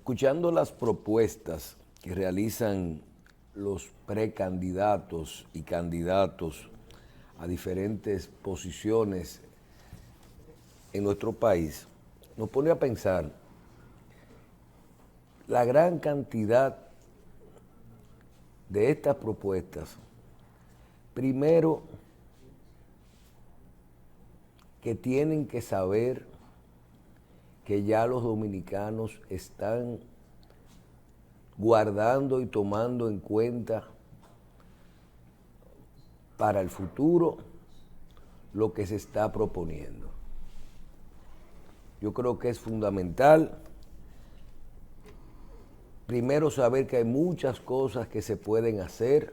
Escuchando las propuestas que realizan los precandidatos y candidatos a diferentes posiciones en nuestro país, nos pone a pensar la gran cantidad de estas propuestas. Primero, que tienen que saber que ya los dominicanos están guardando y tomando en cuenta para el futuro lo que se está proponiendo. Yo creo que es fundamental, primero, saber que hay muchas cosas que se pueden hacer.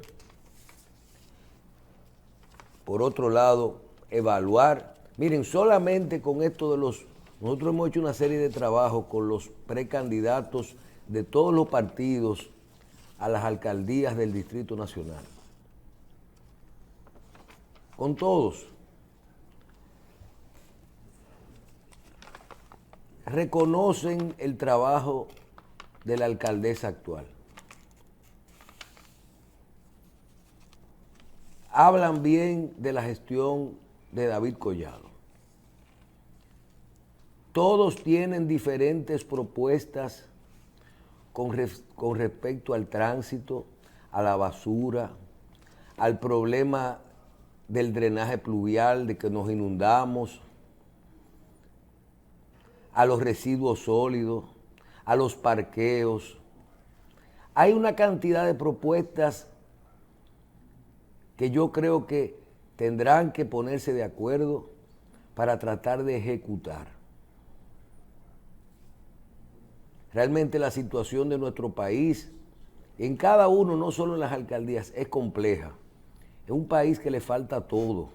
Por otro lado, evaluar. Miren, solamente con esto de nosotros hemos hecho una serie de trabajos con los precandidatos de todos los partidos a las alcaldías del Distrito Nacional. Con todos. Reconocen el trabajo de la alcaldesa actual. Hablan bien de la gestión de David Collado. Todos tienen diferentes propuestas con respecto al tránsito, a la basura, al problema del drenaje pluvial, de que nos inundamos, a los residuos sólidos, a los parqueos. Hay una cantidad de propuestas que yo creo que tendrán que ponerse de acuerdo para tratar de ejecutar. Realmente la situación de nuestro país, en cada uno, no solo en las alcaldías, es compleja. Es un país que le falta todo,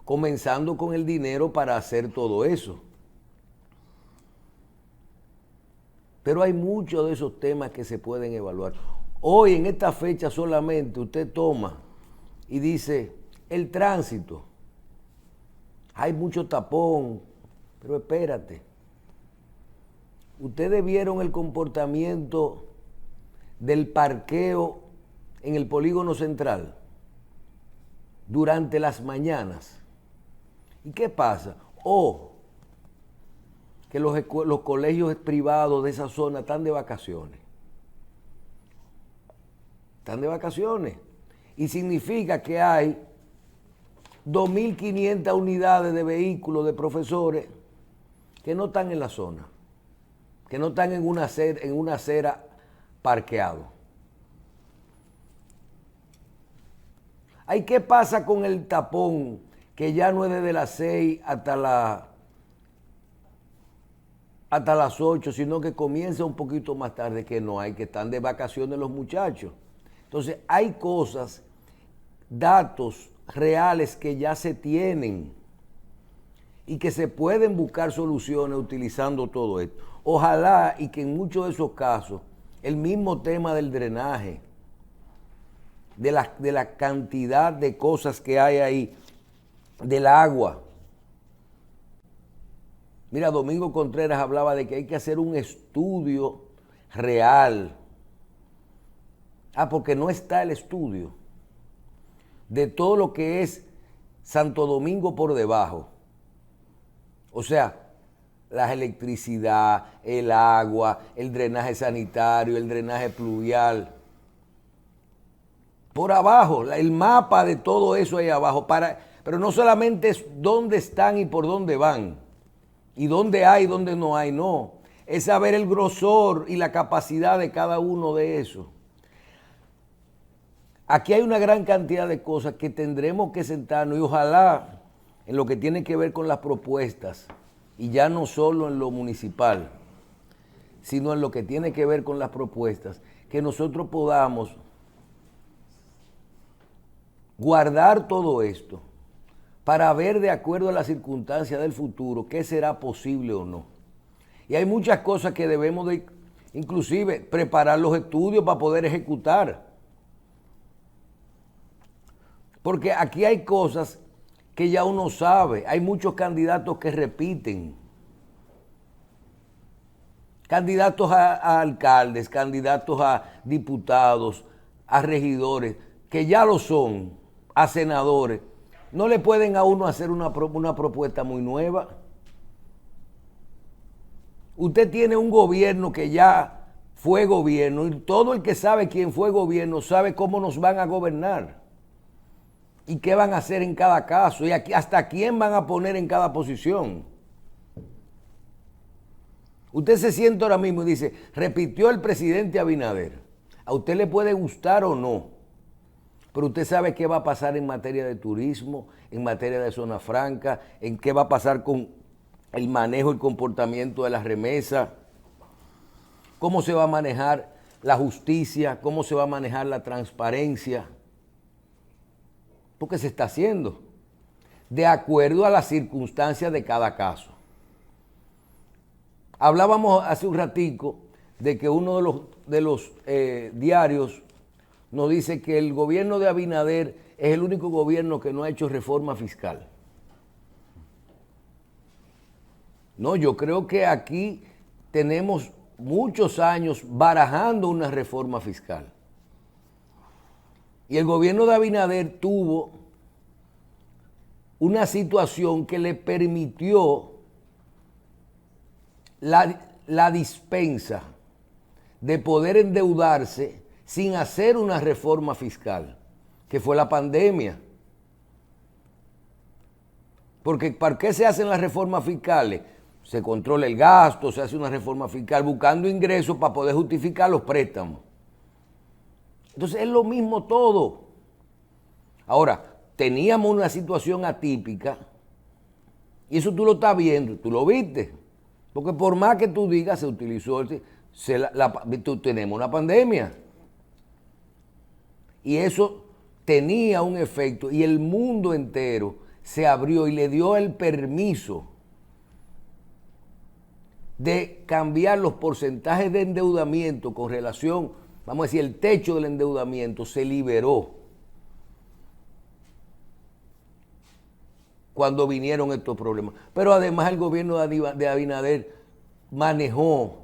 comenzando con el dinero para hacer todo eso. Pero hay muchos de esos temas que se pueden evaluar. Hoy, en esta fecha solamente, usted toma y dice, el tránsito, hay mucho tapón, pero espérate. Ustedes vieron el comportamiento del parqueo en el polígono central durante las mañanas. ¿Y qué pasa? Que los colegios privados de esa zona están de vacaciones. Están de vacaciones. Y significa que hay 2.500 unidades de vehículos de profesores que no están en la zona, que no están en una acera parqueado. ¿Qué pasa con el tapón que ya no es desde las 6 hasta las 8, sino que comienza un poquito más tarde, que no hay, que están de vacaciones los muchachos? Entonces, hay cosas, datos reales que ya se tienen y que se pueden buscar soluciones utilizando todo esto. Ojalá y que en muchos de esos casos, el mismo tema del drenaje, de la cantidad de cosas que hay ahí, del agua. Mira, Domingo Contreras hablaba de que hay que hacer un estudio real. Porque no está el estudio de todo lo que es Santo Domingo por debajo. O sea, la electricidad, el agua, el drenaje sanitario, el drenaje pluvial. Por abajo, el mapa de todo eso ahí abajo. Pero no solamente es dónde están y por dónde van, y dónde hay y dónde no hay, no. Es saber el grosor y la capacidad de cada uno de esos. Aquí hay una gran cantidad de cosas que tendremos que sentarnos y ojalá en lo que tiene que ver con las propuestas, y ya no solo en lo municipal, sino en lo que tiene que ver con las propuestas, que nosotros podamos guardar todo esto para ver de acuerdo a las circunstancias del futuro qué será posible o no. Y hay muchas cosas que debemos de, inclusive, preparar los estudios para poder ejecutar. Porque aquí hay cosas que ya uno sabe. Hay muchos candidatos que repiten. candidatos a alcaldes, candidatos a diputados, a regidores, que ya lo son, a senadores, no le pueden a uno hacer una propuesta muy nueva. Usted tiene un gobierno que ya fue gobierno y todo el que sabe quién fue gobierno sabe cómo nos van a gobernar y qué van a hacer en cada caso y hasta quién van a poner en cada posición. Usted se siente ahora mismo y dice, repitió el presidente Abinader. A usted le puede gustar o no, pero usted sabe qué va a pasar en materia de turismo, en materia de zona franca, en qué va a pasar con el manejo y comportamiento de las remesas, cómo se va a manejar la justicia, cómo se va a manejar la transparencia, porque se está haciendo de acuerdo a las circunstancias de cada caso. Hablábamos hace un ratico de que uno de los diarios nos dice que el gobierno de Abinader es el único gobierno que no ha hecho reforma fiscal. No, yo creo que aquí tenemos muchos años barajando una reforma fiscal. Y el gobierno de Abinader tuvo una situación que le permitió la dispensa de poder endeudarse sin hacer una reforma fiscal, que fue la pandemia. Porque ¿para qué se hacen las reformas fiscales? Se controla el gasto, se hace una reforma fiscal buscando ingresos para poder justificar los préstamos. Entonces es lo mismo todo. Ahora, teníamos una situación atípica y eso tú lo estás viendo, tú lo viste. Porque por más que tú digas, se utilizó, tenemos una pandemia. Y eso tenía un efecto y el mundo entero se abrió y le dio el permiso de cambiar los porcentajes de endeudamiento con relación, vamos a decir, el techo del endeudamiento se liberó cuando vinieron estos problemas. Pero además el gobierno de Abinader manejó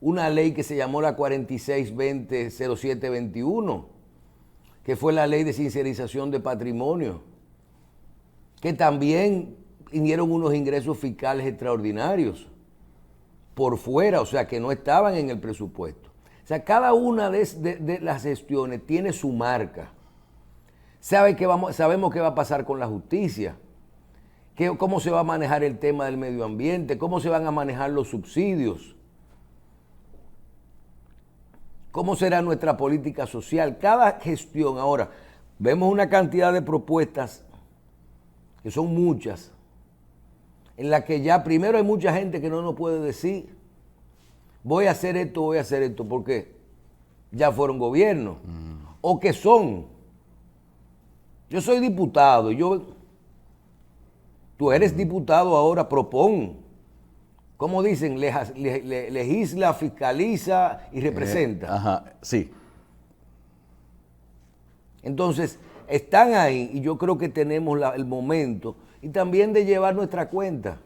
una ley que se llamó la 4620-0721, que fue la ley de sincerización de patrimonio, que también vinieron unos ingresos fiscales extraordinarios por fuera, o sea, que no estaban en el presupuesto. O sea, cada una de las gestiones tiene su marca. Sabemos qué va a pasar con la justicia, cómo se va a manejar el tema del medio ambiente, cómo se van a manejar los subsidios, cómo será nuestra política social. Cada gestión, ahora, vemos una cantidad de propuestas, que son muchas, en la que ya primero hay mucha gente que no nos puede decir, voy a hacer esto, porque ya fueron gobiernos, o que son. Yo soy diputado, tú eres diputado ahora, propón. ¿Cómo dicen? Legisla, fiscaliza y representa. Ajá, sí. Entonces, están ahí y yo creo que tenemos el momento y también de llevar nuestra cuenta.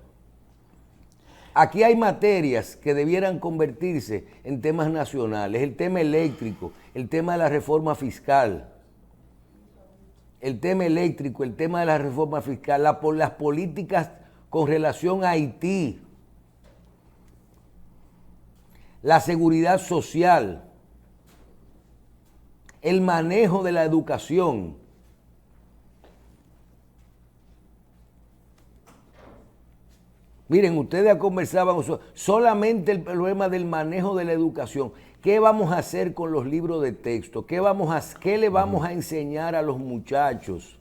Aquí hay materias que debieran convertirse en temas nacionales, el tema eléctrico, el tema de la reforma fiscal, el tema eléctrico, el tema de la reforma fiscal, las políticas con relación a Haití, la seguridad social, el manejo de la educación. Miren, ustedes conversaban solamente el problema del manejo de la educación. ¿Qué vamos a hacer con los libros de texto? ¿Qué le vamos a enseñar a los muchachos?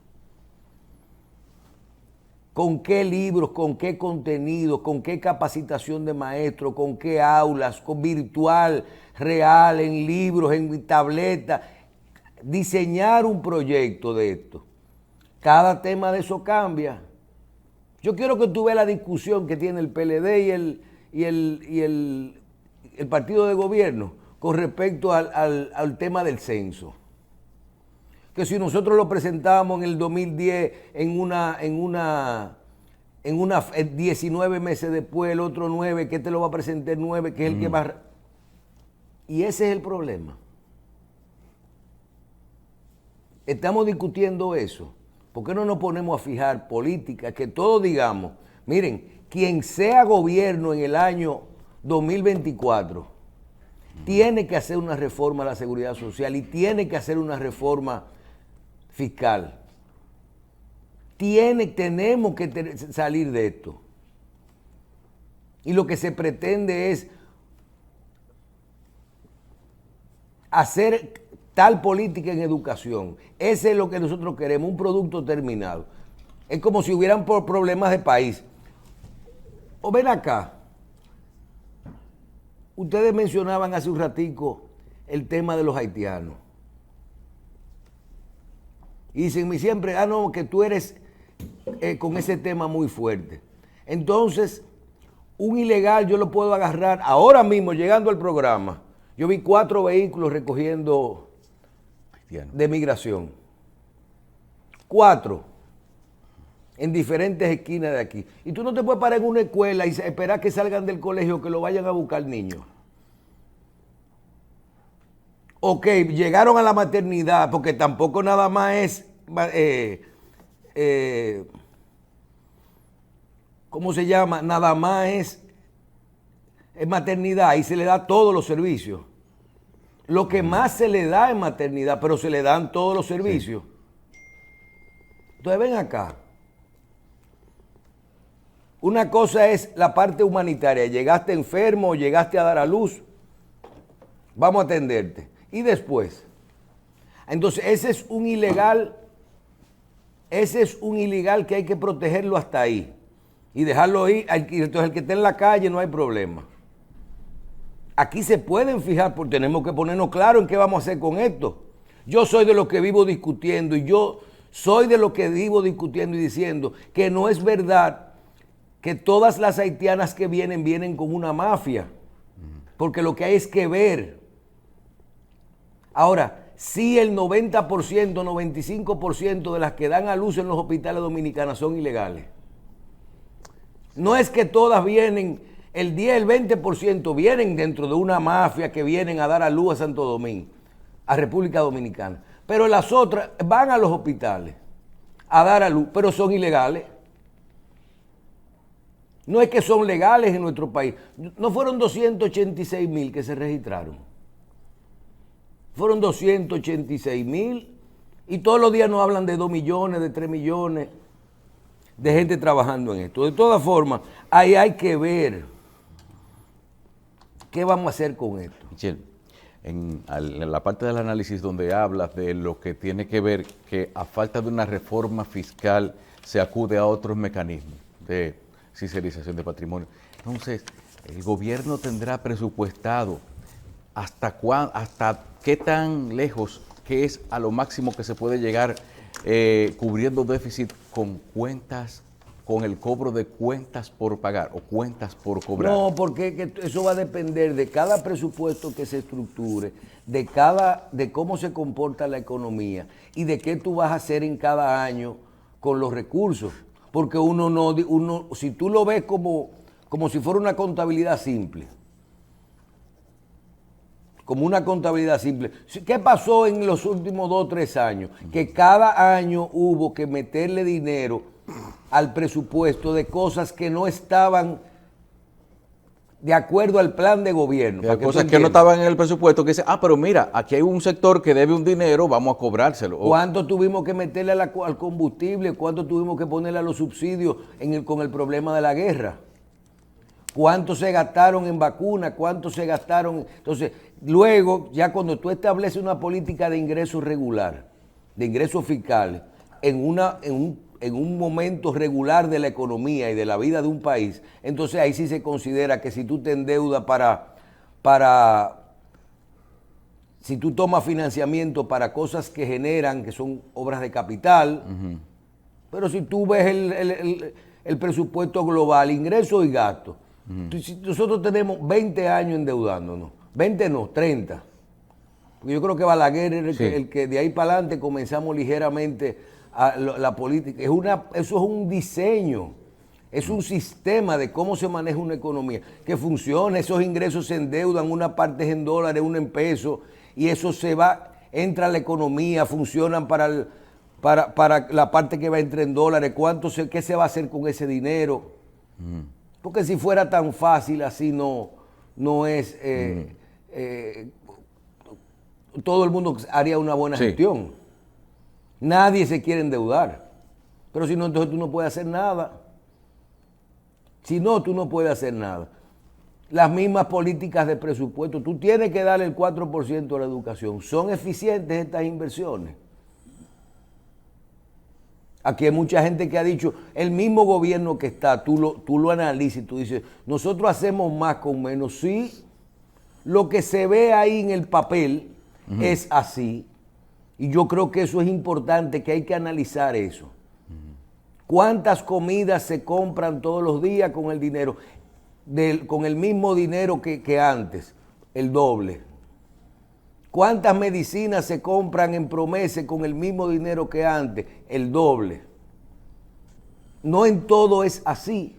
¿Con qué libros, con qué contenido, con qué capacitación de maestro, con qué aulas, con virtual, real, en libros, en tableta? Diseñar un proyecto de esto. Cada tema de eso cambia. Yo quiero que tú veas la discusión que tiene el PLD y el partido de gobierno con respecto al tema del censo. Que si nosotros lo presentábamos en el 2010 en una en 19 meses después, el otro 9, que te lo va a presentar 9, que es el que va... Y ese es el problema. Estamos discutiendo eso. ¿Por qué no nos ponemos a fijar políticas que todos digamos, miren, quien sea gobierno en el año 2024 tiene que hacer una reforma a la seguridad social y tiene que hacer una reforma fiscal? Tenemos que salir de esto. Y lo que se pretende es hacer tal política en educación. Ese es lo que nosotros queremos, un producto terminado. Es como si hubieran problemas de país. O ven acá, ustedes mencionaban hace un ratico el tema de los haitianos. Y dicen siempre, no, que tú eres con ese tema muy fuerte. Entonces, un ilegal yo lo puedo agarrar ahora mismo, llegando al programa. Yo vi 4 vehículos recogiendo de migración. 4 en diferentes esquinas de aquí. Y tú no te puedes parar en una escuela y esperar que salgan del colegio, que lo vayan a buscar niños. Ok, llegaron a la maternidad, porque tampoco nada más es... ¿cómo se llama? Nada más es maternidad y se le da todos los servicios. Lo que más se le da es maternidad, pero se le dan todos los servicios. Sí. Entonces ven acá. Una cosa es la parte humanitaria. Llegaste enfermo, llegaste a dar a luz, vamos a atenderte. Y después. Entonces ese es un ilegal que hay que protegerlo hasta ahí. Y dejarlo ahí, entonces el que esté en la calle no hay problema. Aquí se pueden fijar, porque tenemos que ponernos claro en qué vamos a hacer con esto. Yo soy de los que vivo discutiendo y diciendo que no es verdad que todas las haitianas que vienen con una mafia, porque lo que hay es que ver. Ahora, sí, el 90%, 95% de las que dan a luz en los hospitales dominicanos son ilegales. No es que todas vienen, el 10, el 20% vienen dentro de una mafia que vienen a dar a luz a Santo Domingo, a República Dominicana. Pero las otras van a los hospitales a dar a luz, pero son ilegales. No es que son legales en nuestro país. No fueron 286,000 que se registraron. Fueron 286,000 y todos los días nos hablan de 2 millones, de 3 millones de gente trabajando en esto. De todas formas, ahí hay que ver qué vamos a hacer con esto. Michelle, en la parte del análisis donde hablas de lo que tiene que ver que a falta de una reforma fiscal se acude a otros mecanismos de fiscalización de patrimonio. Entonces, el gobierno tendrá presupuestado hasta qué tan lejos, que es a lo máximo que se puede llegar cubriendo déficit con cuentas, con el cobro de cuentas por pagar o cuentas por cobrar. No, porque eso va a depender de cada presupuesto que se estructure, de cómo se comporta la economía y de qué tú vas a hacer en cada año con los recursos. Porque si tú lo ves como si fuera una contabilidad simple, como una contabilidad simple. ¿Qué pasó en los últimos 2 o 3 años? Que cada año hubo que meterle dinero al presupuesto de cosas que no estaban de acuerdo al plan de gobierno. De cosas que no estaban en el presupuesto, que dice, pero mira, aquí hay un sector que debe un dinero, vamos a cobrárselo. ¿Cuánto tuvimos que meterle al combustible? ¿Cuánto tuvimos que ponerle a los subsidios con el problema de la guerra? ¿Cuánto se gastaron en vacunas? ¿Cuánto se gastaron? Entonces, luego, ya cuando tú estableces una política de ingresos regular, de ingresos fiscales, en un momento regular de la economía y de la vida de un país, entonces ahí sí se considera que si tú te endeudas si tú tomas financiamiento para cosas que generan, que son obras de capital, pero si tú ves el presupuesto global, ingresos y gastos, nosotros tenemos 20 años endeudándonos, 20 no, 30. Porque yo creo que Balaguer es el que de ahí para adelante comenzamos ligeramente a la política. Eso es un diseño Es un sistema de cómo se maneja una economía, que funciona, esos ingresos se endeudan, una parte es en dólares, una en pesos, y eso se va, entra a la economía, funcionan para la parte que va a entrar en dólares, qué se va a hacer con ese dinero. Porque si fuera tan fácil así no es, todo el mundo haría una buena gestión. Nadie se quiere endeudar, pero si no, entonces tú no puedes hacer nada. Si no, tú no puedes hacer nada. Las mismas políticas de presupuesto, tú tienes que darle el 4% a la educación. ¿Son eficientes estas inversiones? Aquí hay mucha gente que ha dicho, el mismo gobierno que está, tú lo analizas y tú dices, nosotros hacemos más con menos. Sí, lo que se ve ahí en el papel es así. Y yo creo que eso es importante, que hay que analizar eso. ¿Cuántas comidas se compran todos los días con el dinero? Con el mismo dinero que antes, el doble. ¿Cuántas medicinas se compran en Promese con el mismo dinero que antes? El doble. No en todo es así.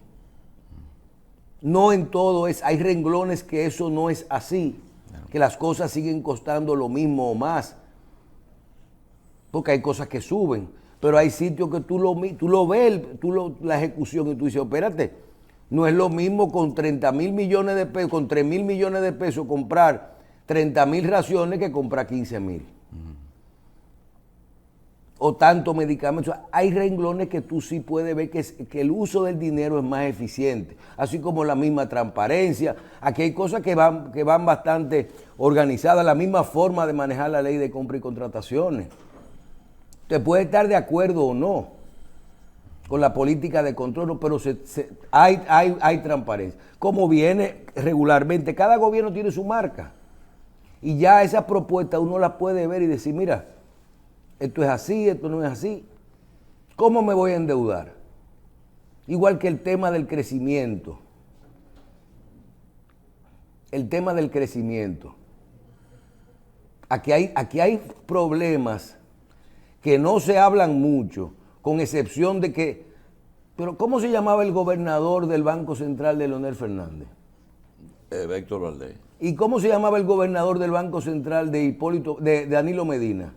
No en todo es. Hay renglones que eso no es así. Que las cosas siguen costando lo mismo o más. Porque hay cosas que suben. Pero hay sitios que tú lo ves, la ejecución, y tú dices, espérate, no es lo mismo con 30,000 millones de pesos, con 3,000 millones de pesos comprar 30,000 raciones que comprar 15,000. O tantos medicamentos. Hay renglones que tú sí puedes ver que el uso del dinero es más eficiente. Así como la misma transparencia. Aquí hay cosas que van bastante organizadas, la misma forma de manejar la ley de compra y contrataciones. Usted puede estar de acuerdo o no con la política de control, pero hay transparencia. Como viene regularmente, cada gobierno tiene su marca. Y ya esa propuesta uno la puede ver y decir, mira, esto es así, esto no es así. ¿Cómo me voy a endeudar? Igual que el tema del crecimiento. El tema del crecimiento. Aquí hay problemas que no se hablan mucho, con excepción de que, pero ¿cómo se llamaba el gobernador del Banco Central de Leonel Fernández? Héctor Valdés. ¿Y cómo se llamaba el gobernador del Banco Central de Danilo Medina?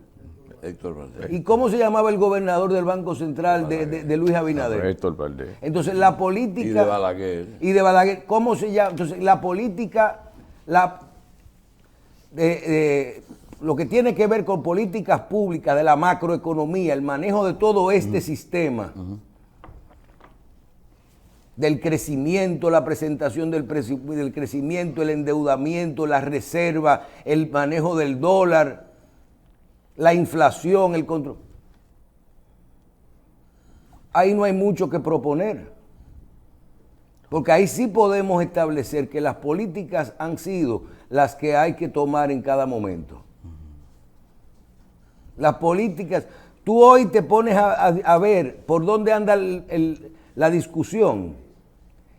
Héctor Valdés. ¿Y cómo se llamaba el gobernador del Banco Central de Luis Abinader? Héctor Valdés. Entonces la política... Y de Balaguer. Y de Balaguer. ¿Cómo se llama? Entonces la política, lo que tiene que ver con políticas públicas de la macroeconomía, el manejo de todo este sistema, del crecimiento, la presentación del crecimiento, el endeudamiento, la reserva, el manejo del dólar, la inflación, el control. Ahí no hay mucho que proponer, porque ahí sí podemos establecer que las políticas han sido las que hay que tomar en cada momento. Las políticas, tú hoy te pones a ver por dónde anda la discusión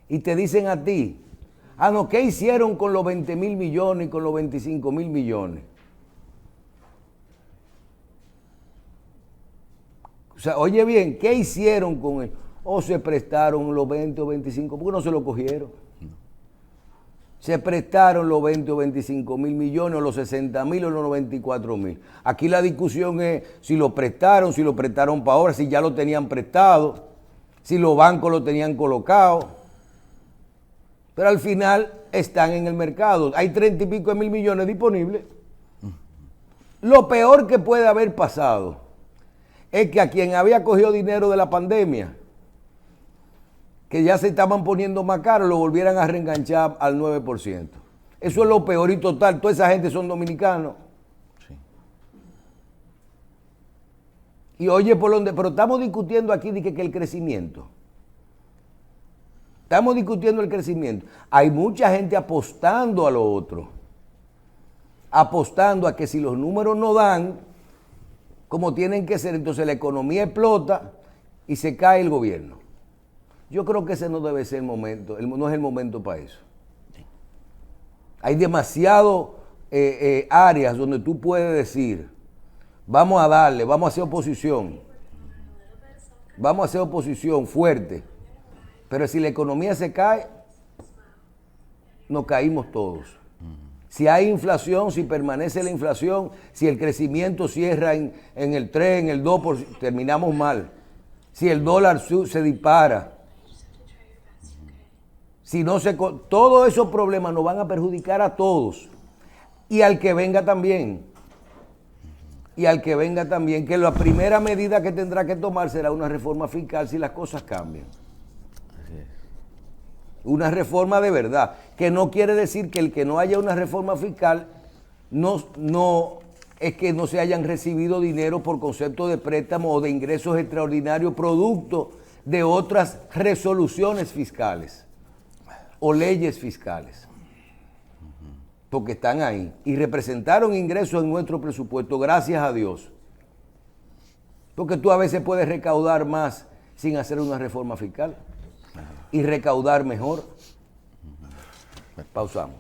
y te dicen a ti, no, ¿qué hicieron con los 20,000 millones y con los 25,000 millones? O sea, oye bien, ¿qué hicieron con él? O se prestaron los 20 o 25, ¿por qué no se lo cogieron? Se prestaron los 20 o 25,000 millones, o los 60,000 o los 94,000. Aquí la discusión es si lo prestaron para ahora, si ya lo tenían prestado, si los bancos lo tenían colocado. Pero al final están en el mercado. Hay 30 y pico de mil millones disponibles. Lo peor que puede haber pasado es que a quien había cogido dinero de la pandemia, que ya se estaban poniendo más caros, lo volvieran a reenganchar al 9%. Eso es lo peor y total. Toda esa gente son dominicanos. Sí. Y oye, por donde, pero estamos discutiendo aquí de que el crecimiento. Estamos discutiendo el crecimiento. Hay mucha gente apostando a lo otro. Apostando a que si los números no dan como tienen que ser, entonces la economía explota y se cae el gobierno. Yo creo que ese no debe ser el momento, no es el momento para eso. Sí. Hay demasiado áreas donde tú puedes decir, vamos a darle, vamos a hacer oposición fuerte. Pero si la economía se cae, nos caímos todos. Si hay inflación, si permanece la inflación, si el crecimiento cierra en el 3, en el 2%, terminamos mal. Si el dólar se dispara, si no se, todos esos problemas nos van a perjudicar a todos y al que venga también. Y al que venga también, que la primera medida que tendrá que tomar será una reforma fiscal si las cosas cambian. Una reforma de verdad, que no quiere decir que el que no haya una reforma fiscal no es que no se hayan recibido dinero por concepto de préstamo o de ingresos extraordinarios producto de otras resoluciones fiscales o leyes fiscales, porque están ahí y representaron ingresos en nuestro presupuesto, gracias a Dios, porque tú a veces puedes recaudar más sin hacer una reforma fiscal y recaudar mejor. Pausamos.